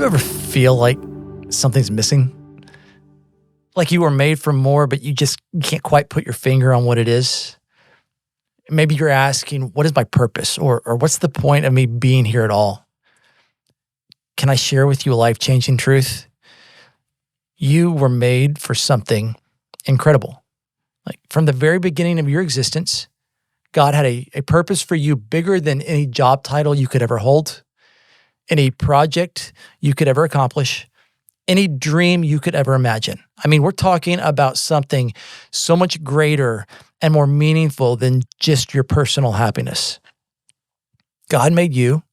ever feel like something's missing? Like you were made for more, but you can't quite put your finger on what it is? Maybe you're asking, what is my purpose? Or what's the point of me being here at all? Can I share with you a life-changing truth? You were made for something incredible. Like from the very beginning of your existence, God had a purpose for you bigger than any job title you could ever hold, any project you could ever accomplish, any dream you could ever imagine. I mean, we're talking about something so much greater and more meaningful than just your personal happiness. God made you,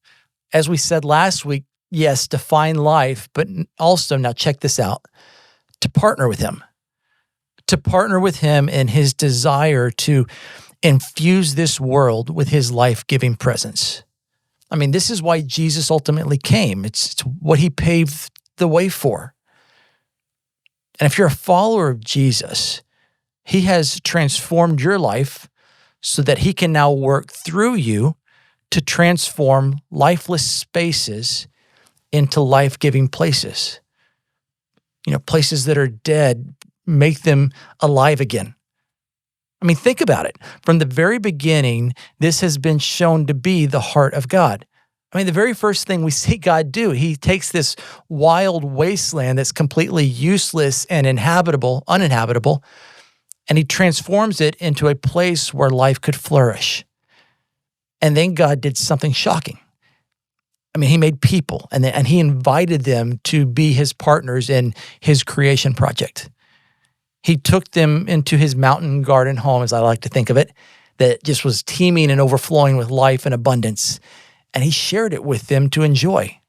as we said last week, yes, to find life, but also, now check this out, to partner with Him. To partner with Him in His desire to infuse this world with His life-giving presence. I mean, this is why Jesus ultimately came. It's what He paved the way for. And if you're a follower of Jesus, He has transformed your life so that He can now work through you to transform lifeless spaces into life-giving places. You know, places that are dead, make them alive again. I mean, think about it. From the very beginning, this has been shown to be the heart of God. I mean, the very first thing we see God do, He takes this wild wasteland that's completely useless and uninhabitable, and He transforms it into a place where life could flourish. And then God did something shocking. I mean, He made people, and He invited them to be His partners in His creation project. He took them into His mountain garden home, as I like to think of it, that just was teeming and overflowing with life and abundance. And He shared it with them to enjoy.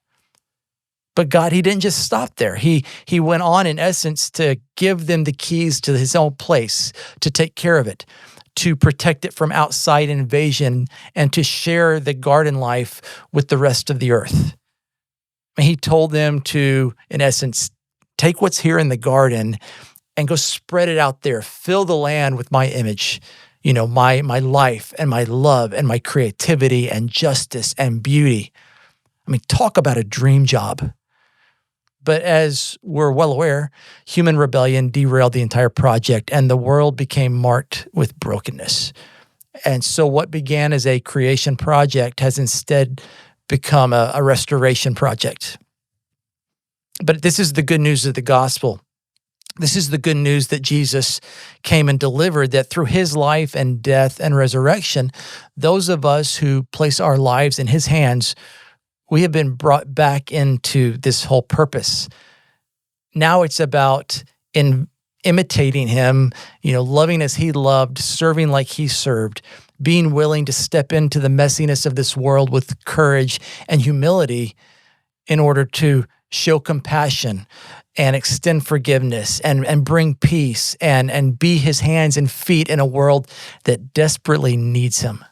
But God, He didn't just stop there. He went on, in essence, to give them the keys to His own place, to take care of it, to protect it from outside invasion, and to share the garden life with the rest of the earth. And He told them to, in essence, take what's here in the garden and go spread it out there. Fill the land with my image, you know, my life and my love and my creativity and justice and beauty. I mean, talk about a dream job. But as we're well aware, human rebellion derailed the entire project and the world became marked with brokenness. And so what began as a creation project has instead become a restoration project. But this is the good news of the gospel. This is the good news that Jesus came and delivered, that through His life and death and resurrection, those of us who place our lives in His hands, we have been brought back into this whole purpose. Now it's about imitating Him, you know, loving as He loved, serving like He served, being willing to step into the messiness of this world with courage and humility in order to show compassion and extend forgiveness and bring peace and be His hands and feet in a world that desperately needs Him.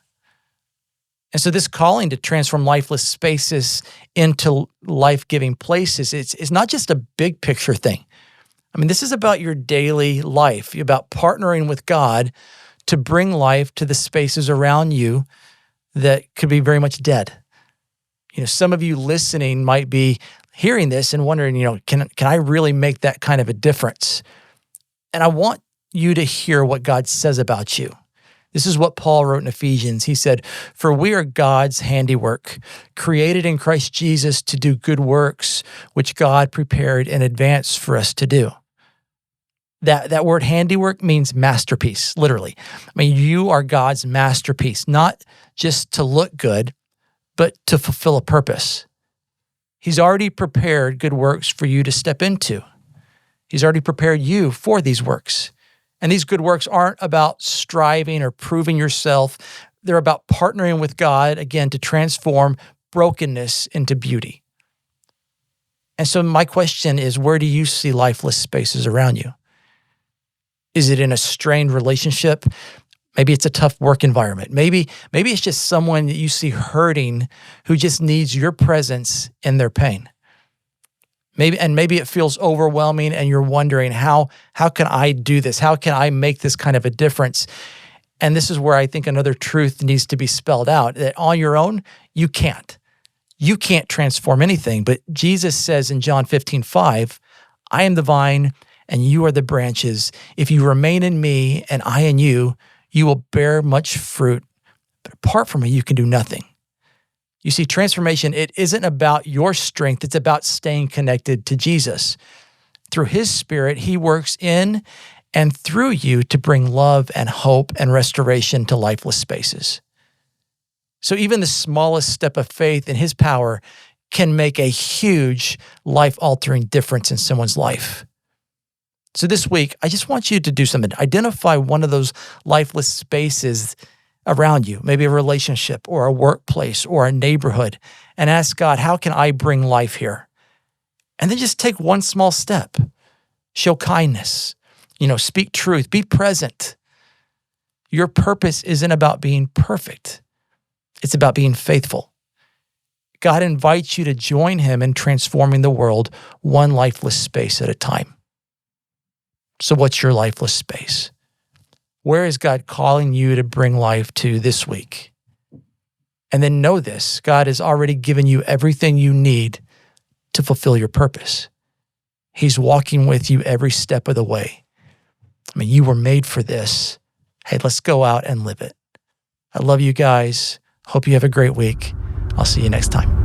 And so this calling to transform lifeless spaces into life-giving places, it's not just a big picture thing. I mean, this is about your daily life, about partnering with God to bring life to the spaces around you that could be very much dead. You know, some of you listening might be hearing this and wondering, you know, can I really make that kind of a difference? And I want you to hear what God says about you. This is what Paul wrote in Ephesians. He said, "For we are God's handiwork, created in Christ Jesus to do good works, which God prepared in advance for us to do." That word handiwork means masterpiece, literally. I mean, you are God's masterpiece, not just to look good, but to fulfill a purpose. He's already prepared good works for you to step into. He's already prepared you for these works. And these good works aren't about striving or proving yourself. They're about partnering with God, again, to transform brokenness into beauty. And so my question is, where do you see lifeless spaces around you? Is it in a strained relationship? Maybe it's a tough work environment. Maybe it's just someone that you see hurting who just needs your presence in their pain. Maybe it feels overwhelming and you're wondering, how can I do this? How can I make this kind of a difference? And this is where I think another truth needs to be spelled out, that on your own, you can't. You can't transform anything, but Jesus says in John 15:5, I am the vine and you are the branches. If you remain in me and I in you, you will bear much fruit. But apart from me, you can do nothing. You see, transformation, it isn't about your strength. It's about staying connected to Jesus. Through his Spirit, he works in and through you to bring love and hope and restoration to lifeless spaces. So even the smallest step of faith in his power can make a huge life-altering difference in someone's life. So this week, I just want you to do something. Identify one of those lifeless spaces around you, maybe a relationship or a workplace or a neighborhood, and ask God, how can I bring life here? And then just take one small step. Show kindness, speak truth, be present. Your purpose isn't about being perfect. It's about being faithful. God invites you to join him in transforming the world one lifeless space at a time. So what's your lifeless space? Where is God calling you to bring life to this week? And then know this, God has already given you everything you need to fulfill your purpose. He's walking with you every step of the way. You were made for this. Hey, let's go out and live it. I love you guys. Hope you have a great week. I'll see you next time.